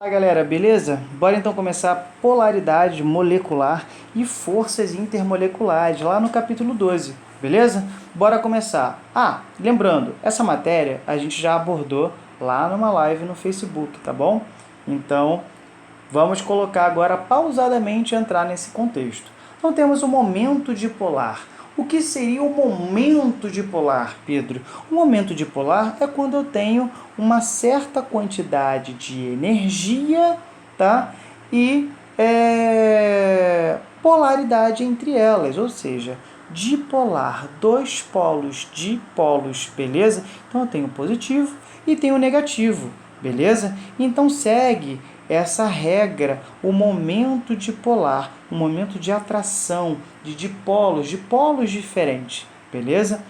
Fala galera, beleza? Bora então começar polaridade molecular e forças intermoleculares lá no capítulo 12, beleza? Bora começar. Lembrando, essa matéria a gente já abordou lá numa live no Facebook, tá bom? Então, vamos colocar agora pausadamente entrar nesse contexto. Então temos o momento dipolar. O que seria o momento dipolar, Pedro? O momento dipolar é quando eu tenho uma certa quantidade de energia, tá? E polaridade entre elas, ou seja, dipolar, dois polos dipolos, beleza? Então eu tenho o positivo e tenho o negativo, beleza? Então segue essa regra, o momento dipolar, um momento de atração, de polos diferentes, beleza?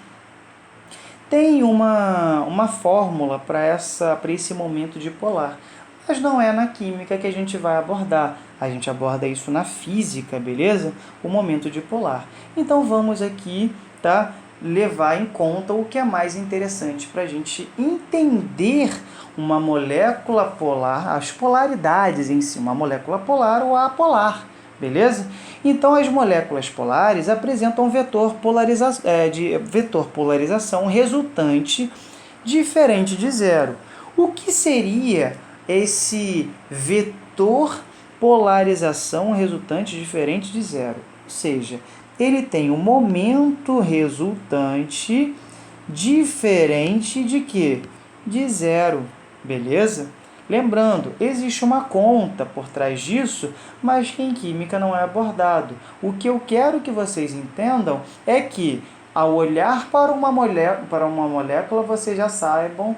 Tem uma fórmula para esse momento dipolar, mas não é na química que a gente vai abordar, a gente aborda isso na física, beleza? O momento dipolar. Então vamos aqui, tá? Levar em conta o que é mais interessante para a gente entender uma molécula polar, as polaridades em si, uma molécula polar ou apolar, beleza? Então as moléculas polares apresentam vetor polarização resultante diferente de zero. O que seria esse vetor polarização resultante diferente de zero? Ou seja, ele tem um momento resultante diferente de quê? De zero, beleza? Lembrando, existe uma conta por trás disso, mas que em química não é abordado. O que eu quero que vocês entendam é que, ao olhar para uma molécula, vocês já saibam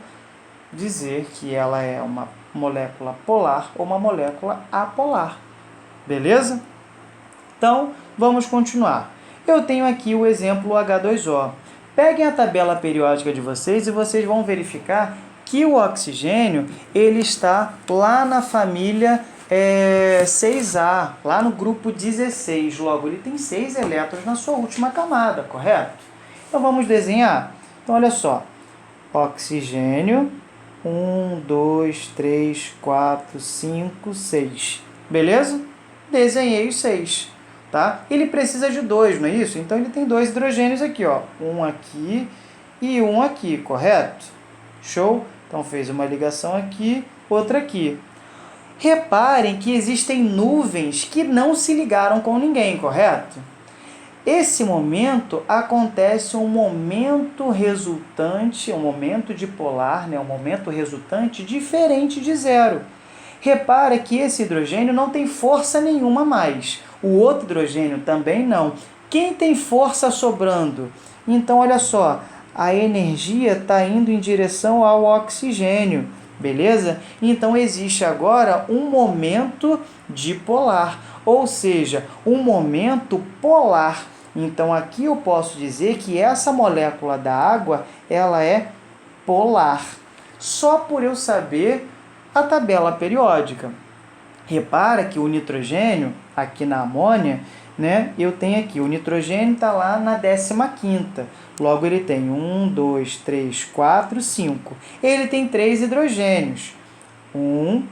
dizer que ela é uma molécula polar ou uma molécula apolar, beleza? Então, vamos continuar. Eu tenho aqui o exemplo H2O. Peguem a tabela periódica de vocês e vocês vão verificar que o oxigênio ele está lá na família 6A, lá no grupo 16. Logo, ele tem 6 elétrons na sua última camada, correto? Então, vamos desenhar. Então, olha só. Oxigênio, 1, 2, 3, 4, 5, 6. Beleza? Desenhei os 6. Tá? Ele precisa de 2, não é isso? Então, ele tem 2 hidrogênios aqui, ó. Um aqui e um aqui, correto? Show? Então, fez uma ligação aqui, outra aqui. Reparem que existem nuvens que não se ligaram com ninguém, correto? Esse momento acontece um momento resultante, um momento dipolar, né? Um momento resultante diferente de zero. Repara que esse hidrogênio não tem força nenhuma mais. O outro hidrogênio também não. Quem tem força sobrando? Então, olha só, a energia está indo em direção ao oxigênio, beleza? Então, existe agora um momento dipolar, ou seja, um momento polar. Então, aqui eu posso dizer que essa molécula da água, ela é polar. Só por eu saber a tabela periódica. Repara que o nitrogênio, aqui na amônia, né, eu tenho aqui, o nitrogênio está lá na 15ª. Logo, ele tem 1, 2, 3, 4, 5. Ele tem 3 hidrogênios. 1,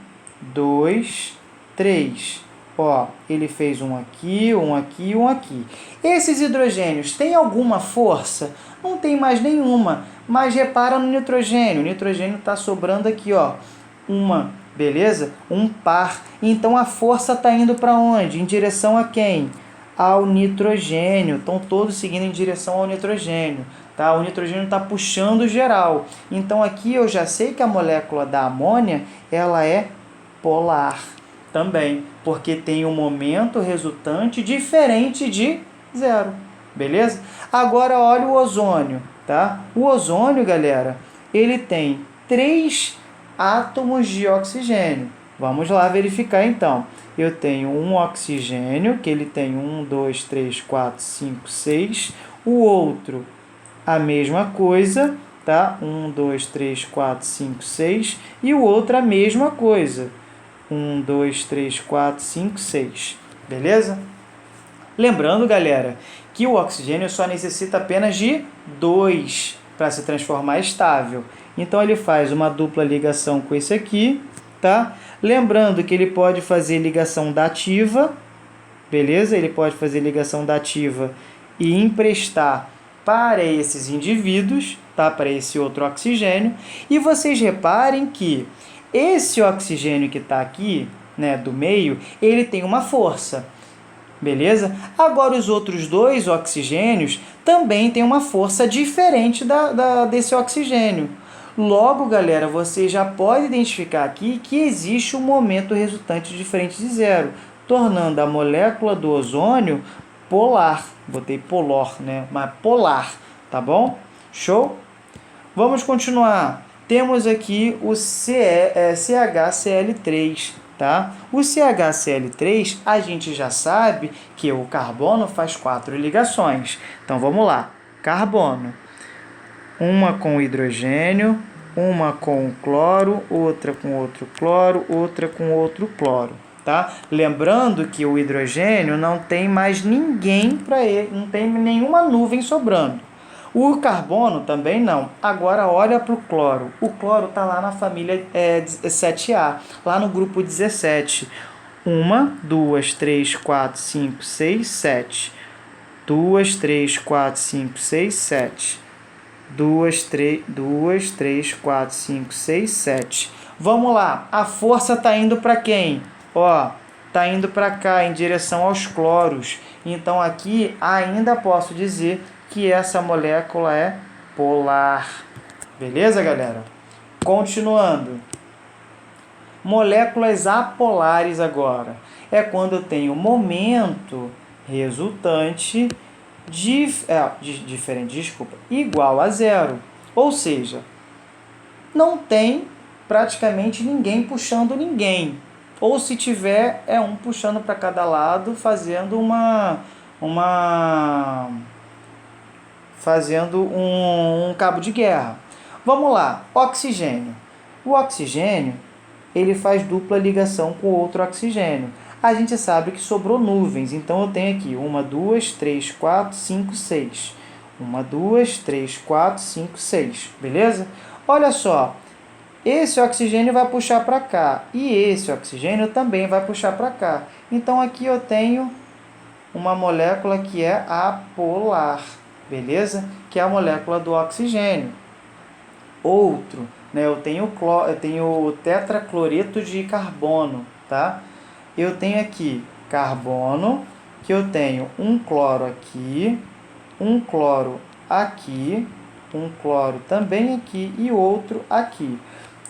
2, 3. Ó, ele fez um aqui, um aqui e um aqui. Esses hidrogênios têm alguma força? Não tem mais nenhuma. Mas repara no nitrogênio. O nitrogênio está sobrando aqui, ó. Uma, beleza? Um par. Então, a força está indo para onde? Em direção a quem? Ao nitrogênio. Estão todos seguindo em direção ao nitrogênio. Tá? O nitrogênio está puxando geral. Então, aqui eu já sei que a molécula da amônia ela é polar também, porque tem um momento resultante diferente de zero. Beleza? Agora, olha o ozônio. Tá? O ozônio, galera, ele tem 3 átomos de oxigênio. Vamos lá verificar então. Eu tenho um oxigênio, que ele tem 1, 2, 3, 4, 5, 6. O outro, a mesma coisa, tá? 1, 2, 3, 4, 5, 6. E o outro, a mesma coisa. 1, 2, 3, 4, 5, 6. Beleza? Lembrando, galera, que o oxigênio só necessita apenas de 2 para se transformar estável. Então, ele faz uma dupla ligação com esse aqui, tá? Lembrando que ele pode fazer ligação dativa, beleza? Ele pode fazer ligação dativa e emprestar para esses indivíduos, tá? Para esse outro oxigênio. E vocês reparem que esse oxigênio que está aqui, né, do meio, ele tem uma força, beleza? Agora os outros dois oxigênios também têm uma força diferente desse oxigênio. Logo, galera, você já pode identificar aqui que existe um momento resultante diferente de zero, tornando a molécula do ozônio polar. Botei polor, né? Mas polar, tá bom? Show? Vamos continuar. Temos aqui o CHCl3, tá? O CHCl3, a gente já sabe que o carbono faz 4 ligações. Então, vamos lá. Carbono. Uma com hidrogênio, uma com cloro, outra com outro cloro, outra com outro cloro, tá? Lembrando que o hidrogênio não tem mais ninguém para ele, não tem nenhuma nuvem sobrando. O carbono também não. Agora olha para o cloro. O cloro está lá na família 7A, lá no grupo 17. 1, 2, 3, 4, 5, 6, 7. 2, 3, 4, 5, 6, 7. 2, 3, 4, 5, 6, 7. Vamos lá. A força está indo para quem? Ó, está indo para cá, em direção aos cloros. Então, aqui ainda posso dizer que essa molécula é polar. Beleza, galera? Continuando. Moléculas apolares agora. É quando eu tenho momento resultante igual a zero. Ou seja, não tem praticamente ninguém puxando ninguém. Ou se tiver, é um puxando para cada lado, fazendo um cabo de guerra. Vamos lá, oxigênio. O oxigênio, ele faz dupla ligação com outro oxigênio. A gente sabe que sobrou nuvens, então eu tenho aqui 1, 2, 3, 4, 5, 6. 1, 2, 3, 4, 5, 6. Beleza? Olha só, esse oxigênio vai puxar para cá e esse oxigênio também vai puxar para cá. Então aqui eu tenho uma molécula que é apolar, beleza? Que é a molécula do oxigênio. Outro, né? Eu tenho o tetracloreto de carbono, tá? Eu tenho aqui carbono, que eu tenho um cloro aqui, um cloro aqui, um cloro também aqui e outro aqui.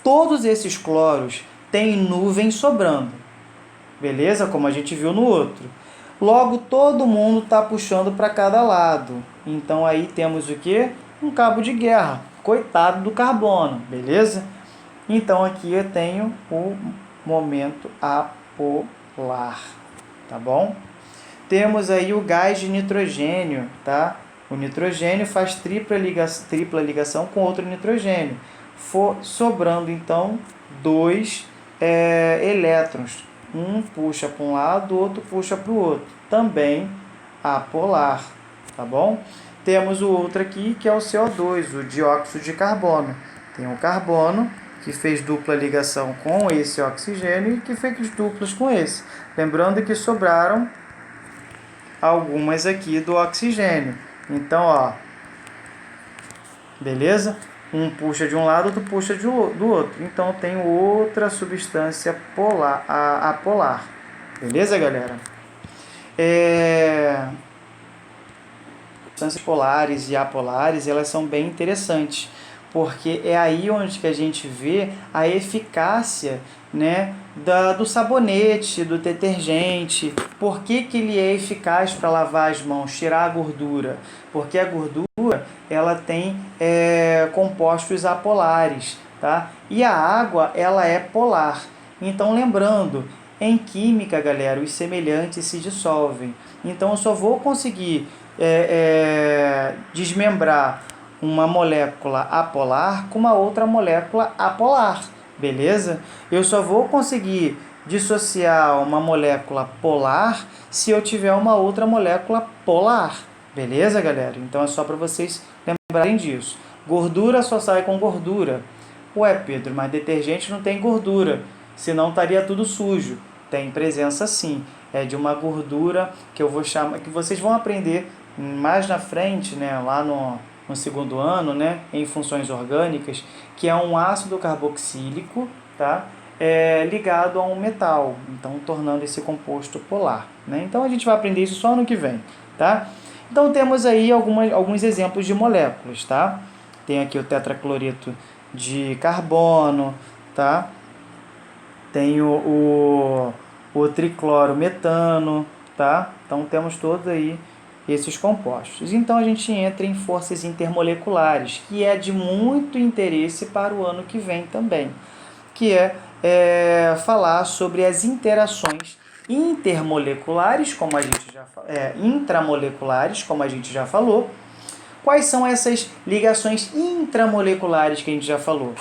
Todos esses cloros têm nuvem sobrando, beleza? Como a gente viu no outro. Logo, todo mundo está puxando para cada lado. Então, aí temos o quê? Um cabo de guerra. Coitado do carbono, beleza? Então, aqui eu tenho o momento apolar, tá bom? Temos aí o gás de nitrogênio, tá? O nitrogênio faz tripla ligação com outro nitrogênio, sobrando, então, 2 elétrons. Um puxa para um lado, o outro puxa para o outro. Também apolar, tá bom? Temos o outro aqui, que é o CO2, o dióxido de carbono. Tem o carbono, que fez dupla ligação com esse oxigênio e que fez duplas com esse. Lembrando que sobraram algumas aqui do oxigênio. Então, ó, beleza? Um puxa de um lado, outro puxa do outro. Então, tem outra substância apolar. Beleza, galera? Substâncias polares e apolares, elas são bem interessantes, porque é aí onde que a gente vê a eficácia, né, do sabonete, do detergente. Por que ele é eficaz para lavar as mãos, tirar a gordura? Porque a gordura ela tem compostos apolares, tá? E a água ela é polar. Então, lembrando, em química, galera, os semelhantes se dissolvem. Então, eu só vou conseguir desmembrar uma molécula apolar com uma outra molécula apolar, beleza? Eu só vou conseguir dissociar uma molécula polar se eu tiver uma outra molécula polar, beleza, galera? Então é só para vocês lembrarem disso. Gordura só sai com gordura. Ué, Pedro, mas detergente não tem gordura. senão estaria tudo sujo. Tem presença sim, é de uma gordura que eu vou chamar, que vocês vão aprender mais na frente, né, lá no segundo ano, né, em funções orgânicas, que é um ácido carboxílico, tá? Ligado a um metal, então tornando esse composto polar, né? Então a gente vai aprender isso só no que vem, tá? Então temos aí alguns exemplos de moléculas, tá? Tem aqui o tetracloreto de carbono, tá? Tem o triclorometano, tá? Então temos todos aí esses compostos. Então a gente entra em forças intermoleculares, que é de muito interesse para o ano que vem também, que é falar sobre as interações intermoleculares, como a gente já intramoleculares, como a gente já falou. Quais são essas ligações intramoleculares que a gente já falou?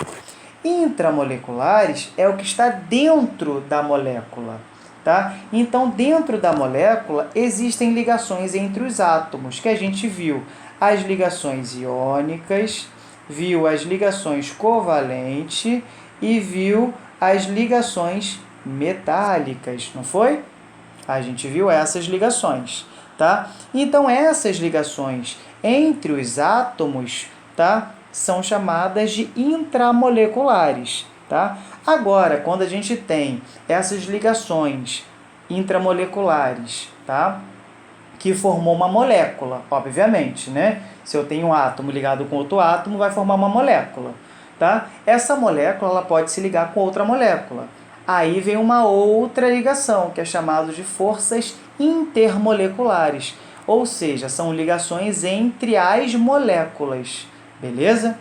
Intramoleculares é o que está dentro da molécula, tá? Então, dentro da molécula existem ligações entre os átomos, que a gente viu as ligações iônicas, viu as ligações covalentes e viu as ligações metálicas, não foi? A gente viu essas ligações, tá? Então, essas ligações entre os átomos, tá, são chamadas de intramoleculares, tá? Agora, quando a gente tem essas ligações intramoleculares, tá, que formou uma molécula, obviamente, né? Se eu tenho um átomo ligado com outro átomo, vai formar uma molécula, tá? Essa molécula ela pode se ligar com outra molécula. Aí vem uma outra ligação, que é chamada de forças intermoleculares, ou seja, são ligações entre as moléculas, beleza?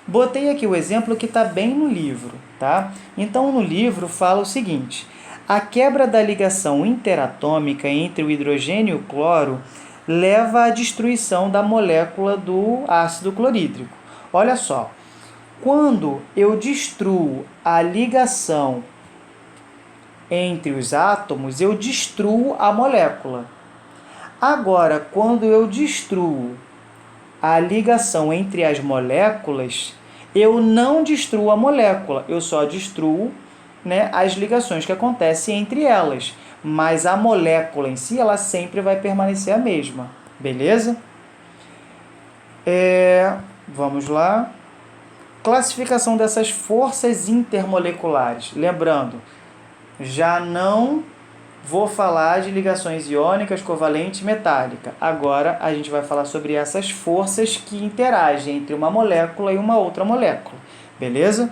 Botei aqui o exemplo que está bem no livro, tá? Então, no livro fala o seguinte: a quebra da ligação interatômica entre o hidrogênio e o cloro leva à destruição da molécula do ácido clorídrico. Olha só, quando eu destruo a ligação entre os átomos, eu destruo a molécula. Agora, quando eu destruo a ligação entre as moléculas, eu não destruo a molécula, eu só destruo, né, as ligações que acontecem entre elas. Mas a molécula em si, ela sempre vai permanecer a mesma, beleza? Vamos lá. Classificação dessas forças intermoleculares. Lembrando, já não vou falar de ligações iônicas, covalente e metálica. Agora a gente vai falar sobre essas forças que interagem entre uma molécula e uma outra molécula. Beleza?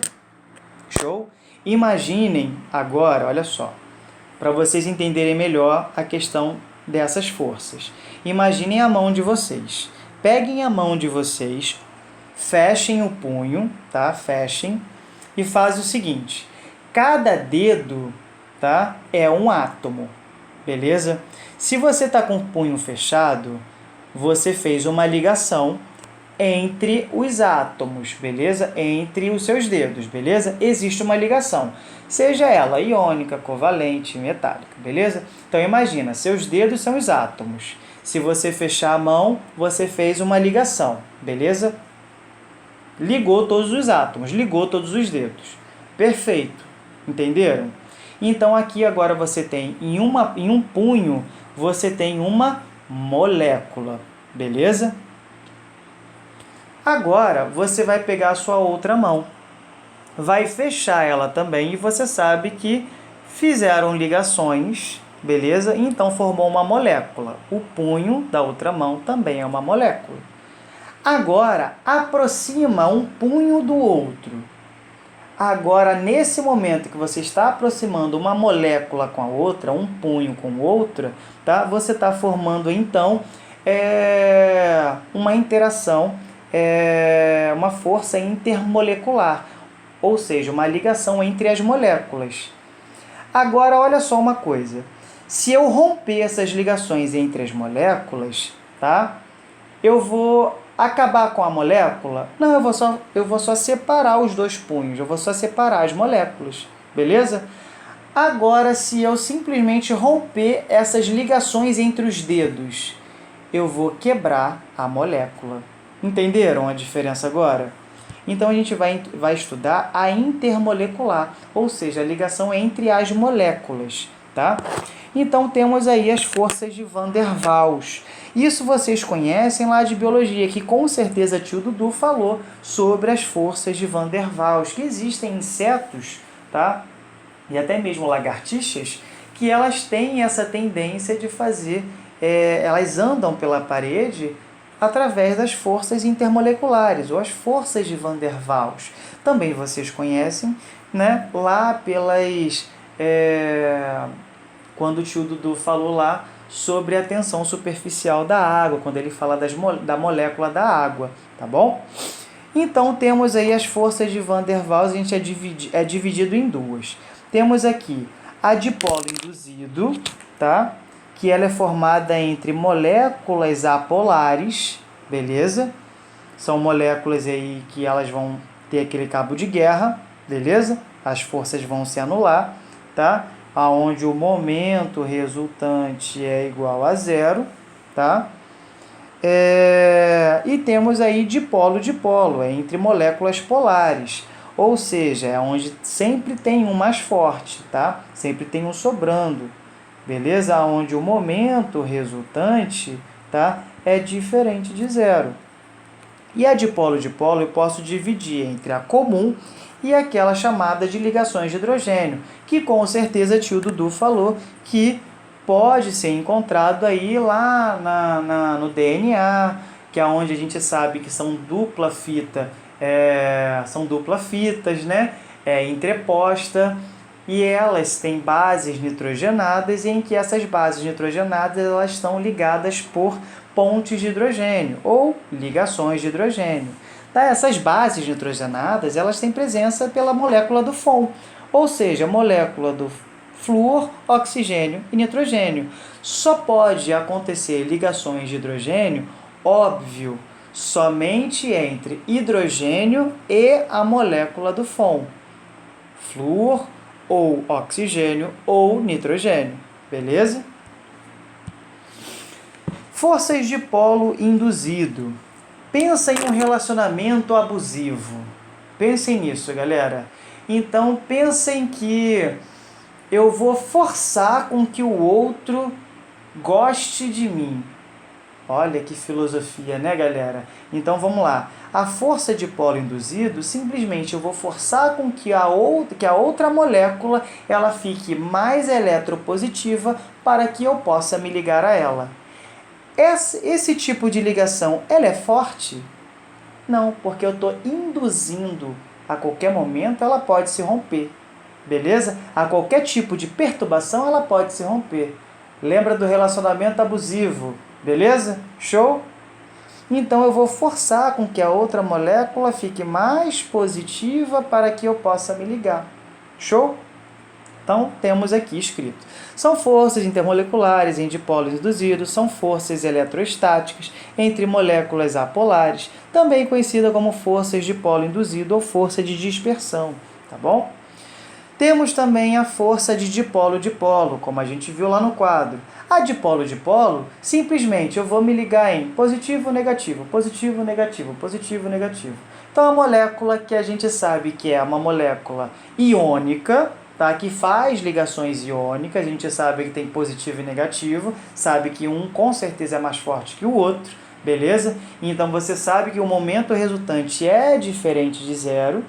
Show? Imaginem agora, olha só, para vocês entenderem melhor a questão dessas forças. Imaginem a mão de vocês. Peguem a mão de vocês, fechem o punho, tá? Fechem e fazem o seguinte: cada dedo, tá, é um átomo, beleza? Se você está com o punho fechado, você fez uma ligação entre os átomos, beleza? Entre os seus dedos, beleza? Existe uma ligação, seja ela iônica, covalente, metálica, beleza? Então imagina, seus dedos são os átomos. Se você fechar a mão, você fez uma ligação, beleza? Ligou todos os átomos, ligou todos os dedos. Perfeito, entenderam? Então aqui agora você tem, em um punho, você tem uma molécula, beleza? Agora você vai pegar a sua outra mão, vai fechar ela também e você sabe que fizeram ligações, beleza? Então formou uma molécula. O punho da outra mão também é uma molécula. Agora aproxima um punho do outro. Agora, nesse momento que você está aproximando uma molécula com a outra, um punho com outra, tá? Você está formando, então, uma interação, uma força intermolecular, ou seja, uma ligação entre as moléculas. Agora, olha só uma coisa. Se eu romper essas ligações entre as moléculas, tá? Eu vou acabar com a molécula? Não, eu vou só separar os dois punhos, eu vou só separar as moléculas, beleza? Agora, se eu simplesmente romper essas ligações entre os dedos, eu vou quebrar a molécula. Entenderam a diferença agora? Então a gente vai estudar a intermolecular, ou seja, a ligação entre as moléculas, tá? Então temos aí as forças de Van der Waals. Isso vocês conhecem lá de biologia, que com certeza tio Dudu falou sobre as forças de Van der Waals, que existem em insetos, tá? E até mesmo lagartixas, que elas têm essa tendência de fazer, elas andam pela parede através das forças intermoleculares, ou as forças de Van der Waals. Também vocês conhecem, né, lá pelas... quando o tio Dudu falou lá sobre a tensão superficial da água, quando ele fala da molécula da água, tá bom? Então temos aí as forças de Van der Waals, a gente é dividido em duas. Temos aqui a dipolo induzido, tá? Que ela é formada entre moléculas apolares, beleza? São moléculas aí que elas vão ter aquele cabo de guerra, beleza? As forças vão se anular, tá? Aonde o momento resultante é igual a zero, tá? E temos aí dipolo, entre moléculas polares, ou seja, é onde sempre tem um mais forte, tá? Sempre tem um sobrando, beleza? Onde o momento resultante, tá, é diferente de zero. E a dipolo eu posso dividir entre a comum e aquela chamada de ligações de hidrogênio, que com certeza tio Dudu falou que pode ser encontrado aí lá no DNA, que é onde a gente sabe que são dupla fita, são dupla fitas, né? Entreposta, e elas têm bases nitrogenadas, em que essas bases nitrogenadas elas estão ligadas por pontes de hidrogênio ou ligações de hidrogênio. Tá? Essas bases nitrogenadas elas têm presença pela molécula do FON, ou seja, a molécula do flúor, oxigênio e nitrogênio. Só pode acontecer ligações de hidrogênio, óbvio, somente entre hidrogênio e a molécula do FON, flúor ou oxigênio ou nitrogênio, beleza? Forças de polo induzido. Pensa em um relacionamento abusivo. Pensem nisso, galera. Então, pensem que eu vou forçar com que o outro goste de mim. Olha que filosofia, né, galera? Então, vamos lá. A força de polo induzido, simplesmente eu vou forçar com que a outra molécula ela fique mais eletropositiva para que eu possa me ligar a ela. Esse tipo de ligação, ela é forte? Não, porque eu estou induzindo. A qualquer momento ela pode se romper, beleza? A qualquer tipo de perturbação ela pode se romper. Lembra do relacionamento abusivo, beleza? Show? Então eu vou forçar com que a outra molécula fique mais positiva para que eu possa me ligar. Show? Então, temos aqui escrito. São forças intermoleculares em dipolos induzidos, são forças eletrostáticas entre moléculas apolares, também conhecida como forças de polo induzido ou força de dispersão, tá bom? Temos também a força de dipolo-dipolo, como a gente viu lá no quadro. A dipolo-dipolo, simplesmente eu vou me ligar em positivo, negativo, positivo, negativo, positivo, negativo. Então, a molécula que a gente sabe que é uma molécula iônica, tá? Que faz ligações iônicas, a gente sabe que tem positivo e negativo, sabe que um com certeza é mais forte que o outro, beleza? Então você sabe que o momento resultante é diferente de zero,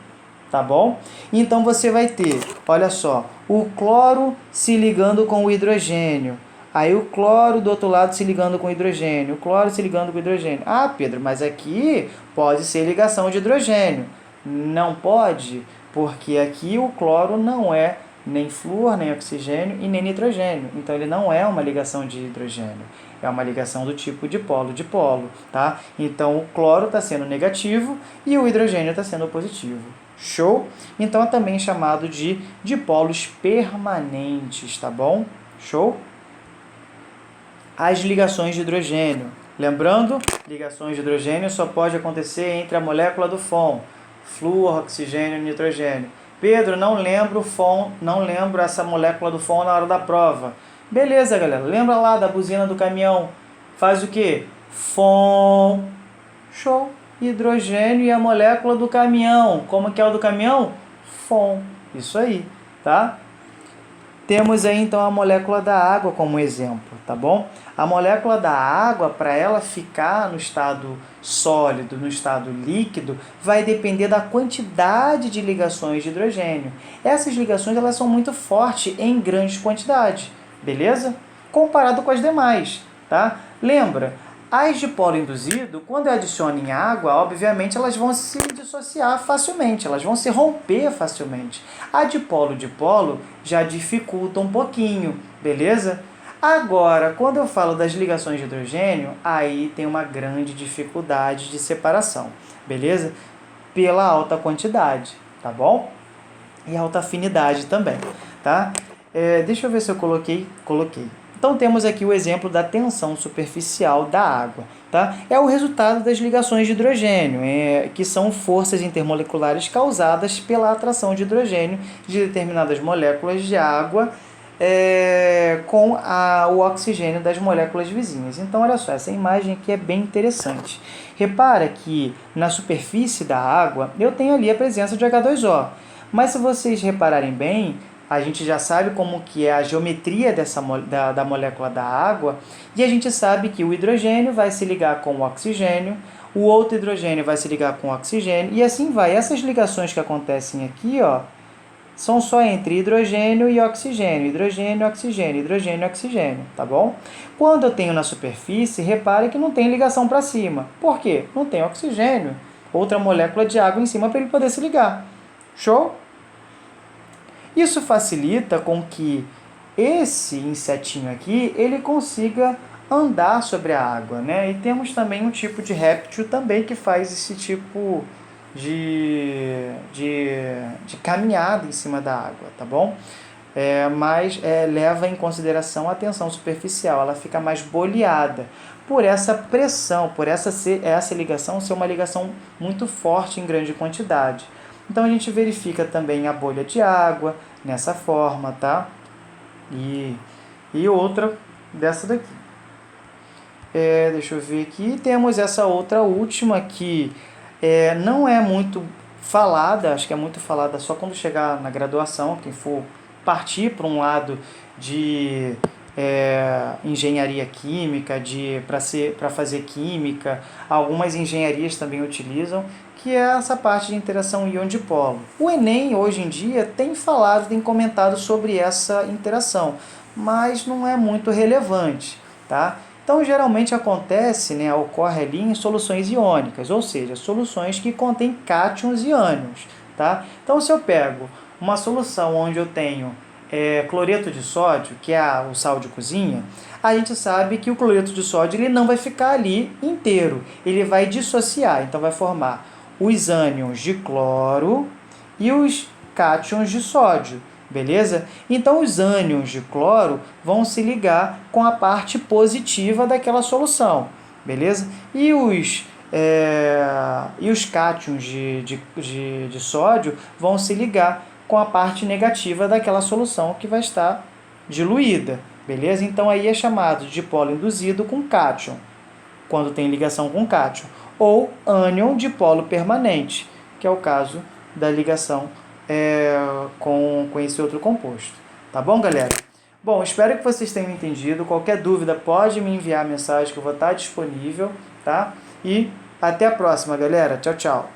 tá bom? Então você vai ter, olha só, o cloro se ligando com o hidrogênio, aí o cloro do outro lado se ligando com o hidrogênio, o cloro se ligando com o hidrogênio. Ah, Pedro, mas aqui pode ser ligação de hidrogênio. Não pode, porque aqui o cloro não é nem flúor, nem oxigênio e nem nitrogênio. Então ele não é uma ligação de hidrogênio, é uma ligação do tipo dipolo-dipolo, tá? Então o cloro está sendo negativo e o hidrogênio está sendo positivo. Show? Então é também chamado de dipolos permanentes, tá bom? Show? As ligações de hidrogênio. Lembrando, ligações de hidrogênio só pode acontecer entre a molécula do FON, flúor, oxigênio e nitrogênio. Pedro, não lembro essa molécula do FON na hora da prova. Beleza, galera. Lembra lá da buzina do caminhão? Faz o quê? FON. Show. hidrogênio e a molécula do caminhão. Como que é o do caminhão? FON. Isso aí, tá? Temos aí então a molécula da água como exemplo, tá bom? A molécula da água, para ela ficar no estado sólido, no estado líquido, vai depender da quantidade de ligações de hidrogênio. Essas ligações elas são muito fortes em grandes quantidades, beleza? Comparado com as demais, tá? Lembra, as de polo induzido, quando eu adiciono em água, obviamente elas vão se dissociar facilmente, elas vão se romper facilmente. A de polo já dificulta um pouquinho, beleza? Agora, quando eu falo das ligações de hidrogênio, aí tem uma grande dificuldade de separação, beleza? Pela alta quantidade, tá bom? E alta afinidade também, tá? Deixa eu ver se eu coloquei. Então temos aqui o exemplo da tensão superficial da água, tá? É o resultado das ligações de hidrogênio, que são forças intermoleculares causadas pela atração de hidrogênio de determinadas moléculas de água com o oxigênio das moléculas vizinhas. Então olha só, essa imagem aqui é bem interessante. Repara que na superfície da água eu tenho ali a presença de H2O, mas se vocês repararem bem, a gente já sabe como que é a geometria da molécula da água, e a gente sabe que o hidrogênio vai se ligar com o oxigênio, o outro hidrogênio vai se ligar com o oxigênio, e assim vai. Essas ligações que acontecem aqui, ó, são só entre hidrogênio e oxigênio, hidrogênio, oxigênio, hidrogênio, oxigênio, tá bom? Quando eu tenho na superfície, repare que não tem ligação para cima. Por quê? Não tem oxigênio, outra molécula de água em cima para ele poder se ligar. Show? Isso facilita com que esse insetinho aqui, ele consiga andar sobre a água, né? E temos também um tipo de réptil também que faz esse tipo de caminhada em cima da água, tá bom? Mas leva em consideração a tensão superficial, ela fica mais boleada por essa pressão, por essa ligação ser uma ligação muito forte em grande quantidade. Então a gente verifica também a bolha de água nessa forma, tá? E outra dessa daqui. Deixa eu ver aqui. Temos essa outra última que não é muito falada, acho que é muito falada só quando chegar na graduação, quem for partir para um lado de engenharia química, para fazer química, algumas engenharias também utilizam, que é essa parte de interação íon-dipolo. O Enem, hoje em dia, tem falado, tem comentado sobre essa interação, mas não é muito relevante, tá? Então, geralmente ocorre ali em soluções iônicas, ou seja, soluções que contêm cátions e ânions, tá? Então, se eu pego uma solução onde eu tenho cloreto de sódio, que é o sal de cozinha, a gente sabe que o cloreto de sódio ele não vai ficar ali inteiro, ele vai dissociar, então vai formar os ânions de cloro e os cátions de sódio, beleza? Então os ânions de cloro vão se ligar com a parte positiva daquela solução, beleza? E os cátions de sódio vão se ligar com a parte negativa daquela solução que vai estar diluída, beleza? Então aí é chamado de dipolo induzido com cátion, quando tem ligação com cátion, ou ânion dipolo permanente, que é o caso da ligação com esse outro composto. Tá bom, galera? Bom, espero que vocês tenham entendido. Qualquer dúvida pode me enviar mensagem que eu vou estar disponível, tá? E até a próxima, galera. Tchau, tchau.